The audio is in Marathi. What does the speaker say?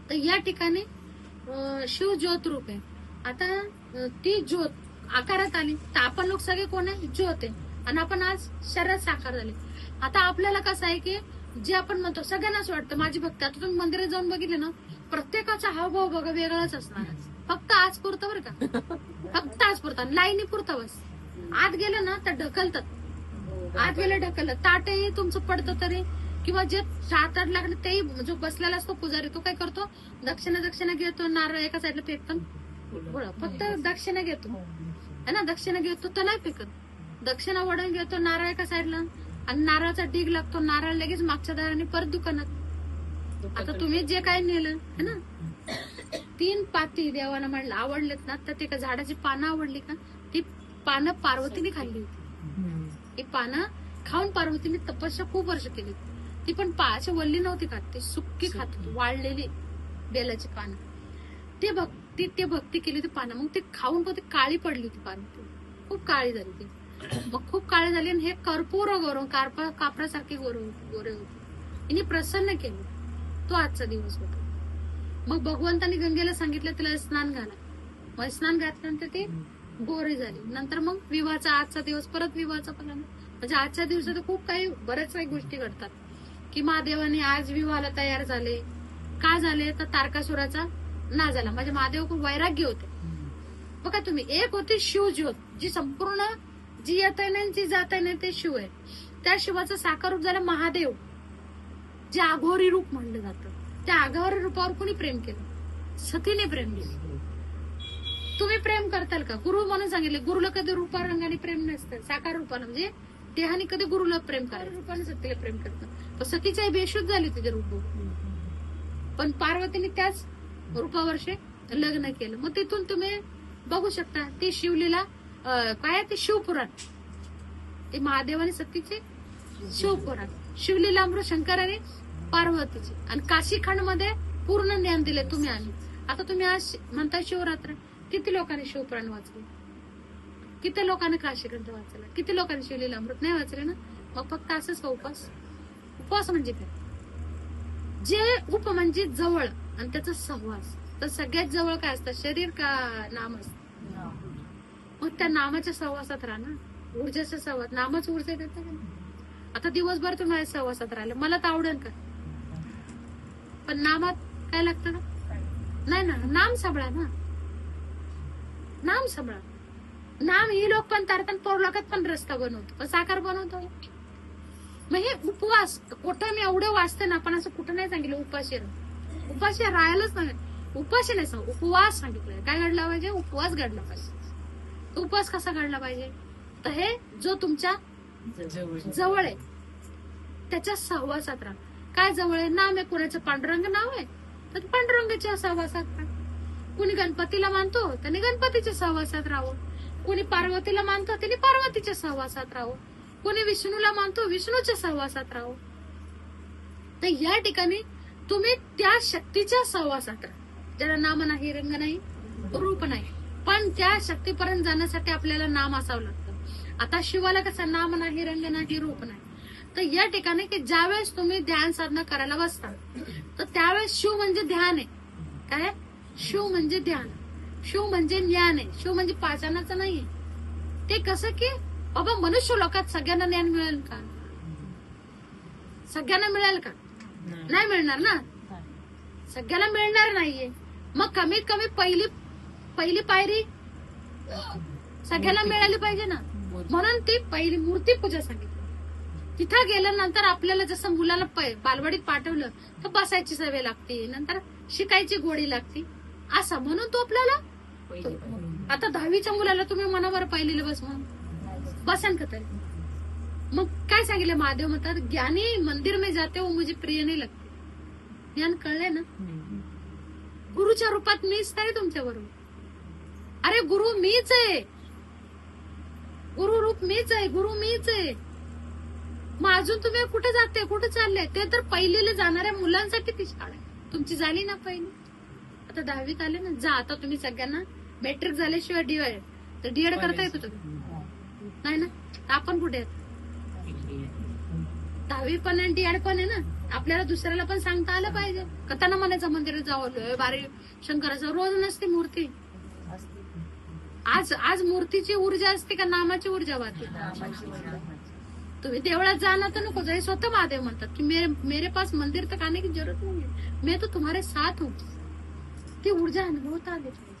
तर या ठिकाणी शिव ज्योत रूप आहे. आता ती ज्योत आकारात आली तर आपण लोक सगळे कोण आहे? ज्योत आहे. आणि आपण आज शरीरात साकार झाले. आता आपल्याला कसं आहे की जे आपण म्हणतो सगळ्यांनाच वाटतं माझी भक्ती. आता तुम्ही मंदिरात जाऊन बघितले ना, प्रत्येकाचा हावभाव बघा वेगळाच असणार. फक्त आज पुरतं बरं का, फक्त आज पुरतं, लाईनी पुरतं बस. आत गेलं ना तर ढकलतात, आत गेलं ढकललं, ताटही तुमचं पडतं तरी, किंवा जे 7-8 लाख तेही जो बसलेला असतो पुजारी तो काय करतो, दक्षिणा घेतो, नारळ एका साईडला फेकतो, फक्त दक्षिणा घेतो है ना, दक्षिणा घेतो तर नाही फेकत, दक्षिणा वडून घेतो, नारळ एका साईडला, आणि नारळाचा डीग लागतो, नारळ लगेच मागच्या दाराने परत दुकानात. आता तुम्ही जे काही नेलं है ना, 3 पाती देवाला म्हणलं आवडलेत ना, तर ते का झाडाची पानं आवडली का, ती पानं पार्वतीने खाल्ली होती. ही पानं खाऊन पार्वतीने तपस्या खूप वर्ष केली. ती पण पायाची वल्ली नव्हती खात, ती सुक्की खात होती, वाळलेली बेलाची पानं. ते भक्ती केली ती पानं, मग ते खाऊन ती काळी पडली होती पानं, खूप काळी झाली ती. मग खूप काळी झाली आणि हे कर्पूर गौरव कापरासारखे गोरे होते. हिने प्रसन्न केले. तो आजचा दिवस होता. मग भगवंतांनी गंगेला सांगितलं तिला स्नान घाला. मग स्नान घातल्यानंतर ती गोरी झाली. नंतर मग विवाहाचा आजचा दिवस परत विवाहाचा फलन. म्हणजे आजच्या दिवसात खूप बऱ्याच काही गोष्टी घडतात की महादेवाने आज विवाहाला तयार झाले. का झाले तर तारकासुराचा ना झाला. म्हणजे महादेव खूप वैराग्य होते. बघा तुम्ही, एक होती शिवज्योत, जी संपूर्ण जी येत नाही जी जात नाही ते शिव आहे. त्या शिवाचं साकार रूप झालं महादेव, जे आघोरी रूप म्हणलं जातं. त्या आघोरी रूपावर कोणी प्रेम केलं? सतीने प्रेम केलं. तुम्ही प्रेम करताल का? गुरु म्हणून सांगितले, गुरुला कधी रूपा रंगाने प्रेम नसतं, साकार रूपानं, म्हणजे देहाने कधी गुरुला प्रेम करायचं, रूपाने सतीला प्रेम करतं. पण सतीचाही बेशुद्ध झाली तिचे रूप, पण पार्वतीने त्याच रूपावर्षे लग्न केलं. मग तिथून तुम्ही बघू शकता ती शिवलीला काय ते शिवपुराण, ते महादेव आणि सतीचे शिवपुराण, शिवलीला अमृत शंकर आणि पार्वतीचे. आणि काशीखंड मध्ये पूर्ण ज्ञान दिले तुम्ही. आणि आता तुम्ही आज म्हणता शिवरात्र, किती लोकांनी शिवपुराण वाचले, किती लोकांनी काशीखंड वाचला, किती लोकांनी शिवलीला अमृत नाही वाचले ना. मग फक्त असंच का उपास? उपवास म्हणजे काय? जे उप म्हणजे जवळ आणि त्याचा सहवास. तर सगळ्यात जवळ काय असतं, शरीर का नाम असतं? मग त्या नामाच्या सहवासात राहा ना, ऊर्जेचा सहवास. नामच ऊर्जा देतं का? आता दिवसभर तुम्ही माझ्या सहवासात राहिले, मला तर आवडेल का? पण नामात काय लागतं ना? नाही ना, नाम सांभाळा ना, नाम सांभाळा. नाम ही लोक पण तारतन पौरलोकात पण रस्ता बनवतो, पण साकार बनवतो. मग हे उपवास कुठं मी एवढं वाचते ना, पण असं कुठं नाही सांगितलं उपाशी राहा. उपाशी राहायलाच नाही, उपाशी नाही सांग, उपवास सांगितलंय. काय घडला पाहिजे? उपवास घडला पाहिजे. उपवास कसा घडला पाहिजे? तर हे जो तुमच्या जवळ आहे त्याच्या सहवासात राहा. काय जवळ आहे? नाम आहे. कुणाचं पांडुरंग नाव आहे तर पांडुरंगाच्या सहवासात राहा. कुणी गणपतीला मानतो त्याने गणपतीच्या सहवासात राहावं. कुणी पार्वतीला मानतो त्याने पार्वतीच्या सहवासात राहावं. कोणी विष्णूला मानतो विष्णूच्या सहवासात राहावं. तर या ठिकाणी तुम्ही त्या शक्तीच्या सहवासात राहा, ज्याला नाम नाही, रंग नाही, रूप नाही. पण त्या शक्तीपर्यंत जाण्यासाठी आपल्याला नाम असावं लागतं. आता शिवाला कसं नाम नाही, रंग नाही, रूप नाही. तर या ठिकाणी की ज्यावेळेस तुम्ही ध्यान साधना करायला बसता तर त्यावेळेस शिव म्हणजे ध्यान आहे. काय? शिव म्हणजे ध्यान, शिव म्हणजे ज्ञान आहे. शिव म्हणजे पाचनाचं नाहीये. ते कसं की बाबा मनुष्य लोकात सगळ्यांना ज्ञान मिळेल का? सगळ्यांना मिळेल का? नाही मिळणार ना, सगळ्यांना मिळणार नाहीये. मग कमीत कमी पहिली पायरी सगळ्याला मिळाली पाहिजे ना. म्हणून ती पहिली मूर्ती पूजा सांगितली. तिथं गेल्यानंतर आपल्याला जसं मुलाला बालवाडीत पाठवलं तर बसायची सवय लागते, नंतर शिकायची गोडी लागते, असं म्हणून तो आपल्याला. आता 10वीच्या मुलाला तुम्ही मनावर पहिलेलं बस म्हणून बसन का तरी? मग काय सांगितलं महादेव म्हणतात, ज्ञानी मंदिर में जाते हो मुझे प्रिय नाही लगते. ज्ञान कळलंय ना? गुरुच्या रूपात मीच तरी तुमच्या बरोबर. अरे गुरु मीच आहे, गुरु रूप मीच आहे, गुरु मीच आहे. मग अजून तुम्ही कुठे जाते, कुठे चालले? ते तर पहिलीला जाणाऱ्या मुलांसाठी ती शाळा आहे. तुमची झाली ना पहिली, आता 10वीत आले ना, जा. आता तुम्ही सगळ्यांना मॅट्रिक झाल्याशिवाय डीएड, तर डीएड करता येतो तुम्ही नाही ना. आपण कुठे आहेत? 10वी पण आणि डीएड पण आहे ना. आपल्याला दुसऱ्याला पण सांगता आलं पाहिजे का त्यांना म्हणायचं मंदिरात जावं बारी शंकराचं रोज नसते मूर्ती. आज मूर्तीची ऊर्जा असते का नामाची ऊर्जा वाहते. तुम्ही देवळात जाना तर नको जाई, स्वतः महादेव म्हणतात की मेरे पास मंदिर तक आने की जरूरत नहीं है, मैं तो तुम्हारे साथ हूँ. ती ऊर्जा अनुभवता आली.